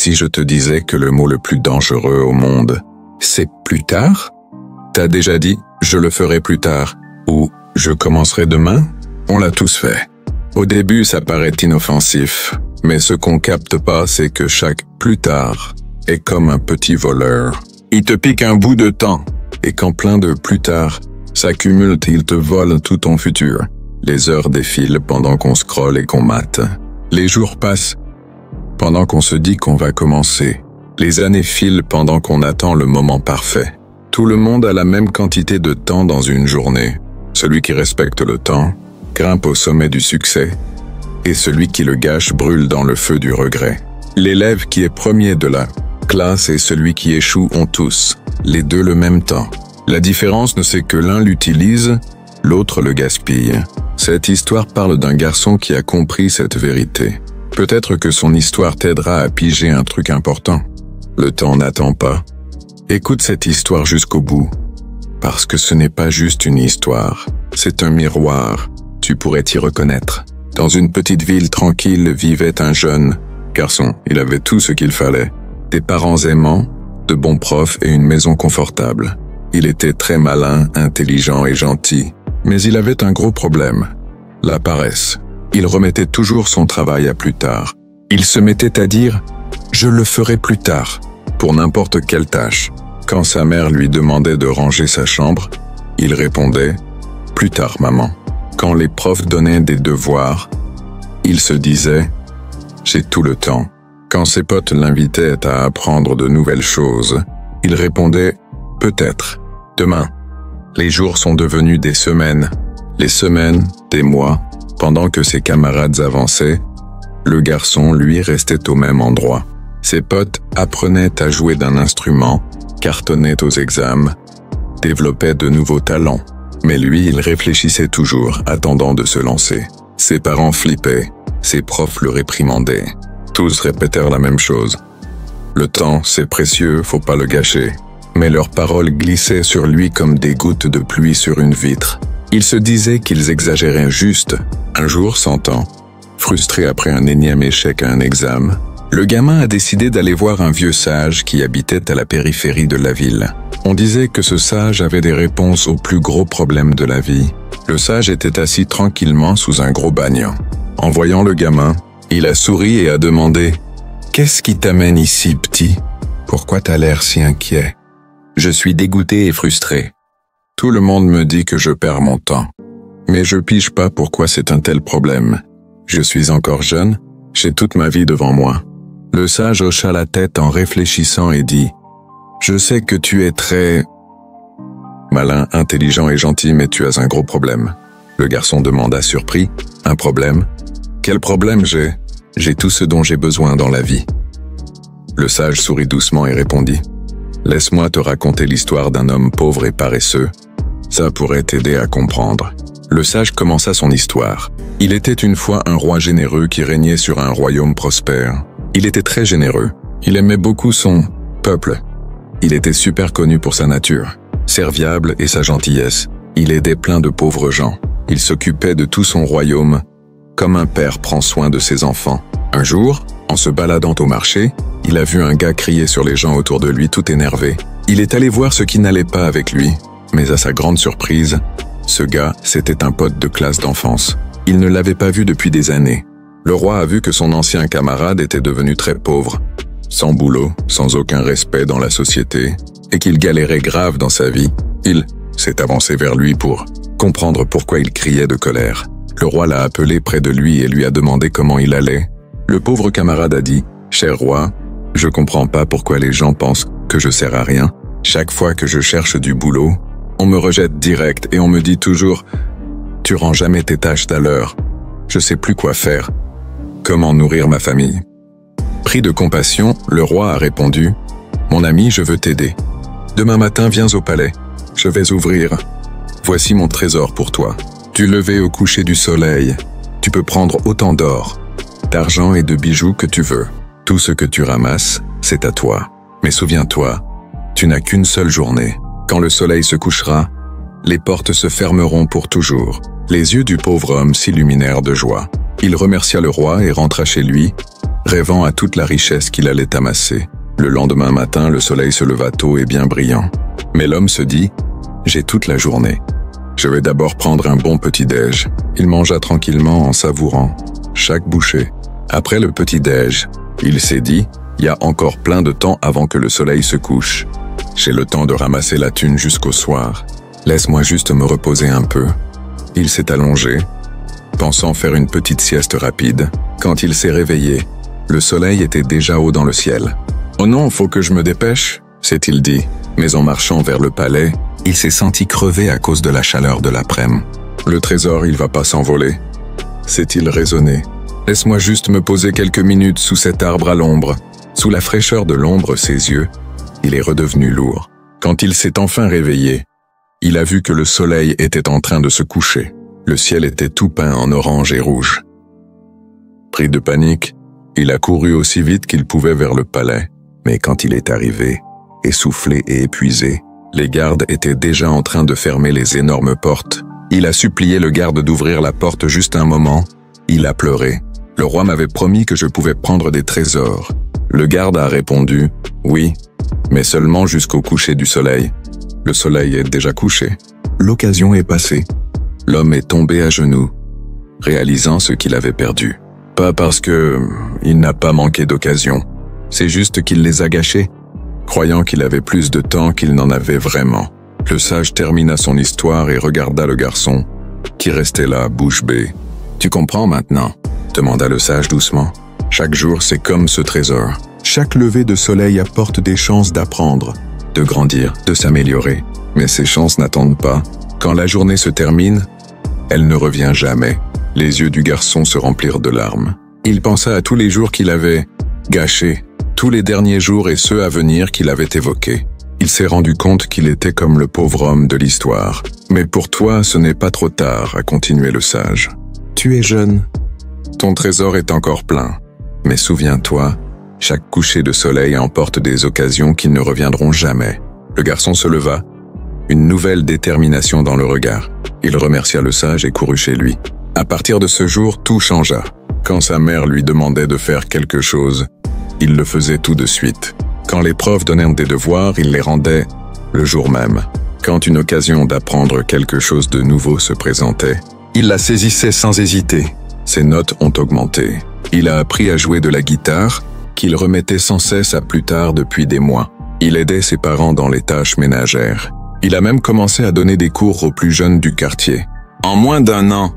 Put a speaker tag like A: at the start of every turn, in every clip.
A: si je te disais que le mot le plus dangereux au monde, c'est plus tard? T'as déjà dit « je le ferai plus tard » ou « je commencerai demain » ? On l'a tous fait. Au début, ça paraît inoffensif, mais ce qu'on capte pas, c'est que chaque « plus tard » est comme un petit voleur. Il te pique un bout de temps, et quand plein de « plus tard » s'accumulent, il te vole tout ton futur. Les heures défilent pendant qu'on scrolle et qu'on mate. Les jours passent pendant qu'on se dit qu'on va commencer. Les années filent pendant qu'on attend le moment parfait. Tout le monde a la même quantité de temps dans une journée. Celui qui respecte le temps grimpe au sommet du succès, et celui qui le gâche brûle dans le feu du regret. L'élève qui est premier de la classe et celui qui échoue ont tous, les deux le même temps. La différence, c'est que l'un l'utilise, l'autre le gaspille. Cette histoire parle d'un garçon qui a compris cette vérité. Peut-être que son histoire t'aidera à piger un truc important. Le temps n'attend pas. Écoute cette histoire jusqu'au bout, parce que ce n'est pas juste une histoire, c'est un miroir. Tu pourrais t'y reconnaître. Dans une petite ville tranquille vivait un jeune garçon. Il avait tout ce qu'il fallait. Des parents aimants, de bons profs et une maison confortable. Il était très malin, intelligent et gentil. Mais il avait un gros problème, la paresse. Il remettait toujours son travail à plus tard. Il se mettait à dire « je le ferai plus tard » pour n'importe quelle tâche. Quand sa mère lui demandait de ranger sa chambre, il répondait « plus tard, maman ». Quand les profs donnaient des devoirs, il se disait « j'ai tout le temps ». Quand ses potes l'invitaient à apprendre de nouvelles choses, il répondait « peut-être, demain ». Les jours sont devenus des semaines, les semaines, des mois. Pendant que ses camarades avançaient, le garçon, lui, restait au même endroit. Ses potes apprenaient à jouer d'un instrument, cartonnaient aux examens, développaient de nouveaux talents. Mais lui, il réfléchissait toujours, attendant de se lancer. Ses parents flippaient, ses profs le réprimandaient. Tous répétèrent la même chose. Le temps, c'est précieux, faut pas le gâcher. Mais leurs paroles glissaient sur lui comme des gouttes de pluie sur une vitre. Il se disait qu'ils exagéraient juste. Un jour, sentant, frustré après un énième échec à un examen, le gamin a décidé d'aller voir un vieux sage qui habitait à la périphérie de la ville. On disait que ce sage avait des réponses aux plus gros problèmes de la vie. Le sage était assis tranquillement sous un gros banyan. En voyant le gamin, il a souri et a demandé « Qu'est-ce qui t'amène ici, petit? Pourquoi t'as l'air si inquiet? » « Je suis dégoûté et frustré. Tout le monde me dit que je perds mon temps. Mais je pige pas pourquoi c'est un tel problème. Je suis encore jeune, j'ai toute ma vie devant moi. » Le sage hocha la tête en réfléchissant et dit « Je sais que tu es très malin, intelligent et gentil, mais tu as un gros problème. » Le garçon demanda surpris « Un problème? Quel problème j'ai? J'ai tout ce dont j'ai besoin dans la vie. » Le sage sourit doucement et répondit « Laisse-moi te raconter l'histoire d'un homme pauvre et paresseux. Ça pourrait t'aider à comprendre. » Le sage commença son histoire. Il était une fois un roi généreux qui régnait sur un royaume prospère. Il était très généreux. Il aimait beaucoup son peuple. Il était super connu pour sa nature, serviable et sa gentillesse. Il aidait plein de pauvres gens. Il s'occupait de tout son royaume, comme un père prend soin de ses enfants. Un jour, en se baladant au marché, il a vu un gars crier sur les gens autour de lui tout énervé. Il est allé voir ce qui n'allait pas avec lui, mais à sa grande surprise, ce gars, c'était un pote de classe d'enfance. Il ne l'avait pas vu depuis des années. Le roi a vu que son ancien camarade était devenu très pauvre, sans boulot, sans aucun respect dans la société, et qu'il galérait grave dans sa vie. Il s'est avancé vers lui pour comprendre pourquoi il criait de colère. Le roi l'a appelé près de lui et lui a demandé comment il allait. Le pauvre camarade a dit « Cher roi, je comprends pas pourquoi les gens pensent que je sers à rien. Chaque fois que je cherche du boulot, on me rejette direct et on me dit toujours « Tu rends jamais tes tâches à l'heure. Je sais plus quoi faire. Comment nourrir ma famille ?» Pris de compassion, le roi a répondu « Mon ami, je veux t'aider. Demain matin, viens au palais. Je vais ouvrir. Voici mon trésor pour toi. Du lever au coucher du soleil, tu peux prendre autant d'or, d'argent et de bijoux que tu veux. Tout ce que tu ramasses, c'est à toi. Mais souviens-toi, tu n'as qu'une seule journée. Quand le soleil se couchera, les portes se fermeront pour toujours. » Les yeux du pauvre homme s'illuminèrent de joie. Il remercia le roi et rentra chez lui, rêvant à toute la richesse qu'il allait amasser. Le lendemain matin, le soleil se leva tôt et bien brillant. Mais l'homme se dit « J'ai toute la journée. Je vais d'abord prendre un bon petit-déj. » Il mangea tranquillement en savourant chaque bouchée. Après le petit-déj, il s'est dit « Il y a encore plein de temps avant que le soleil se couche. J'ai le temps de ramasser la thune jusqu'au soir. Laisse-moi juste me reposer un peu. » Il s'est allongé, pensant faire une petite sieste rapide. Quand il s'est réveillé, le soleil était déjà haut dans le ciel. « Oh non, faut que je me dépêche », s'est-il dit. Mais en marchant vers le palais, il s'est senti crever à cause de la chaleur de l'après-midi. Le trésor, il va pas s'envoler, s'est-il raisonné. Laisse-moi juste me poser quelques minutes sous cet arbre à l'ombre. Sous la fraîcheur de l'ombre, ses yeux, il est redevenu lourd. Quand il s'est enfin réveillé, il a vu que le soleil était en train de se coucher. Le ciel était tout peint en orange et rouge. Pris de panique, il a couru aussi vite qu'il pouvait vers le palais. Mais quand il est arrivé, essoufflé et épuisé, les gardes étaient déjà en train de fermer les énormes portes. Il a supplié le garde d'ouvrir la porte juste un moment. Il a pleuré. Le roi m'avait promis que je pouvais prendre des trésors. Le garde a répondu « Oui, mais seulement jusqu'au coucher du soleil. » Le soleil est déjà couché. L'occasion est passée. L'homme est tombé à genoux, réalisant ce qu'il avait perdu. Pas parce il n'a pas manqué d'occasion. C'est juste qu'il les a gâchés, croyant qu'il avait plus de temps qu'il n'en avait vraiment. Le sage termina son histoire et regarda le garçon, qui restait là, bouche bée. « Tu comprends maintenant ?» demanda le sage doucement. « Chaque jour, c'est comme ce trésor. Chaque lever de soleil apporte des chances d'apprendre, de grandir, de s'améliorer. Mais ces chances n'attendent pas. Quand la journée se termine, elle ne revient jamais. » Les yeux du garçon se remplirent de larmes. Il pensa à tous les jours qu'il avait gâchés, tous les derniers jours et ceux à venir qu'il avait évoqués. Il s'est rendu compte qu'il était comme le pauvre homme de l'histoire. « Mais pour toi, ce n'est pas trop tard, » a continué le sage. « Tu es jeune. Ton trésor est encore plein. Mais souviens-toi, chaque coucher de soleil emporte des occasions qui ne reviendront jamais. » Le garçon se leva, une nouvelle détermination dans le regard. Il remercia le sage et courut chez lui. À partir de ce jour, tout changea. Quand sa mère lui demandait de faire quelque chose, il le faisait tout de suite. Quand les profs donnaient des devoirs, il les rendait le jour même. Quand une occasion d'apprendre quelque chose de nouveau se présentait, il la saisissait sans hésiter. Ses notes ont augmenté. Il a appris à jouer de la guitare, qu'il remettait sans cesse à plus tard depuis des mois. Il aidait ses parents dans les tâches ménagères. Il a même commencé à donner des cours aux plus jeunes du quartier. En moins d'1 an,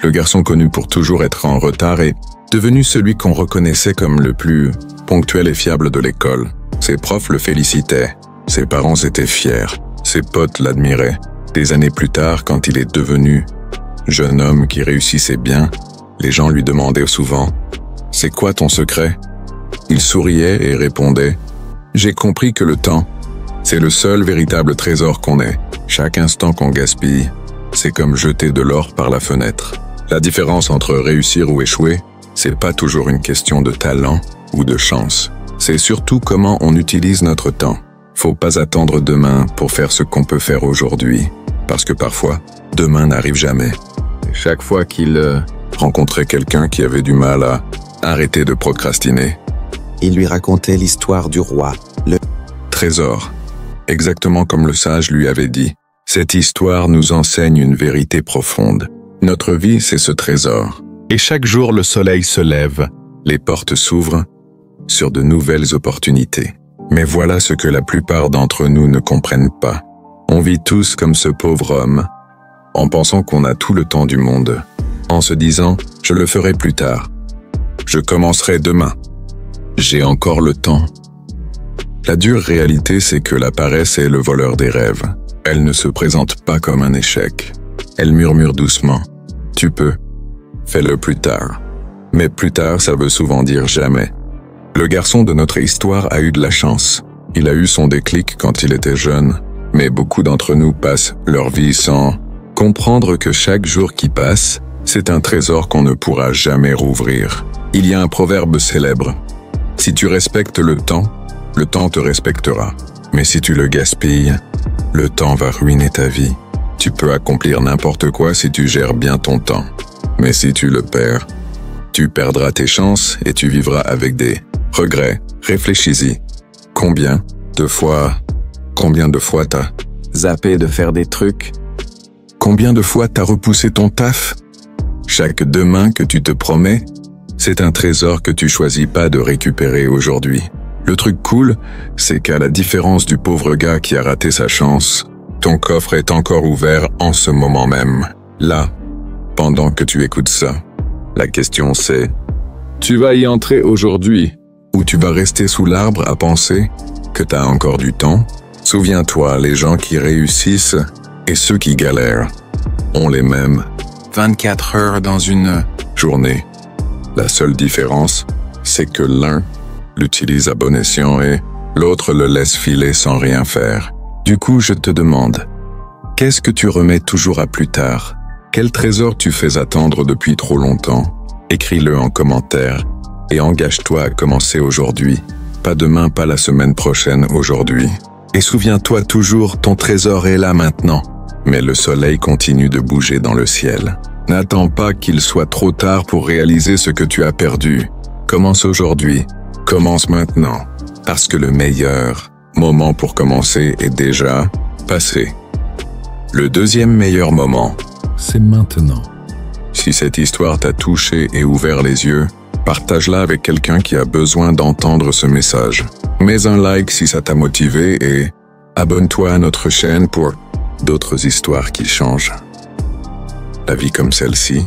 A: le garçon connu pour toujours être en retard est devenu celui qu'on reconnaissait comme le plus ponctuel et fiable de l'école. Ses profs le félicitaient, ses parents étaient fiers, ses potes l'admiraient. Des années plus tard, quand il est devenu jeune homme qui réussissait bien, les gens lui demandaient souvent « C'est quoi ton secret ?» Il souriait et répondait « J'ai compris que le temps, c'est le seul véritable trésor qu'on ait. Chaque instant qu'on gaspille, c'est comme jeter de l'or par la fenêtre. » La différence entre réussir ou échouer, c'est pas toujours une question de talent ou de chance. C'est surtout comment on utilise notre temps. Faut pas attendre demain pour faire ce qu'on peut faire aujourd'hui, parce que parfois, demain n'arrive jamais. Chaque fois qu'il rencontrait quelqu'un qui avait du mal à arrêter de procrastiner,
B: il lui racontait l'histoire du roi, le
A: trésor. Exactement comme le sage lui avait dit. Cette histoire nous enseigne une vérité profonde. Notre vie, c'est ce trésor. Et chaque jour, le soleil se lève, les portes s'ouvrent sur de nouvelles opportunités. Mais voilà ce que la plupart d'entre nous ne comprennent pas. On vit tous comme ce pauvre homme, en pensant qu'on a tout le temps du monde, en se disant « je le ferai plus tard, je commencerai demain, j'ai encore le temps ». La dure réalité, c'est que la paresse est le voleur des rêves. Elle ne se présente pas comme un échec. Elle murmure doucement « tu peux, fais-le plus tard ». Mais plus tard, ça veut souvent dire jamais. Le garçon de notre histoire a eu de la chance. Il a eu son déclic quand il était jeune, mais beaucoup d'entre nous passent leur vie sans comprendre que chaque jour qui passe, c'est un trésor qu'on ne pourra jamais rouvrir. Il y a un proverbe célèbre. Si tu respectes le temps te respectera. Mais si tu le gaspilles, le temps va ruiner ta vie. Tu peux accomplir n'importe quoi si tu gères bien ton temps. Mais si tu le perds, Tu perdras tes chances et tu vivras avec des regrets. Réfléchis-y. Combien de fois t'as
B: Zappé de faire des trucs.
A: Combien de fois t'as repoussé ton taf? Chaque demain que tu te promets, c'est un trésor que tu choisis pas de récupérer aujourd'hui. Le truc cool, c'est qu'à la différence du pauvre gars qui a raté sa chance, ton coffre est encore ouvert en ce moment même. Là, pendant que tu écoutes ça. La question c'est, tu vas y entrer aujourd'hui ou tu vas rester sous l'arbre à penser que t'as encore du temps? Souviens-toi, les gens qui réussissent et ceux qui galèrent ont les mêmes 24 heures dans une journée. La seule différence, c'est que l'un l'utilise à bon escient et l'autre le laisse filer sans rien faire. Du coup, je te demande, qu'est-ce que tu remets toujours à plus tard? Quel trésor tu fais attendre depuis trop longtemps? Écris-le en commentaire et engage-toi à commencer aujourd'hui. Pas demain, pas la semaine prochaine, aujourd'hui. Et souviens-toi toujours, ton trésor est là maintenant. Mais le soleil continue de bouger dans le ciel. N'attends pas qu'il soit trop tard pour réaliser ce que tu as perdu. Commence aujourd'hui. Commence maintenant. Parce que le meilleur moment pour commencer est déjà passé. Le deuxième meilleur moment, c'est maintenant. Si cette histoire t'a touché et ouvert les yeux, partage-la avec quelqu'un qui a besoin d'entendre ce message. Mets un like si ça t'a motivé et abonne-toi à notre chaîne pour d'autres histoires qui changent la vie comme celle-ci.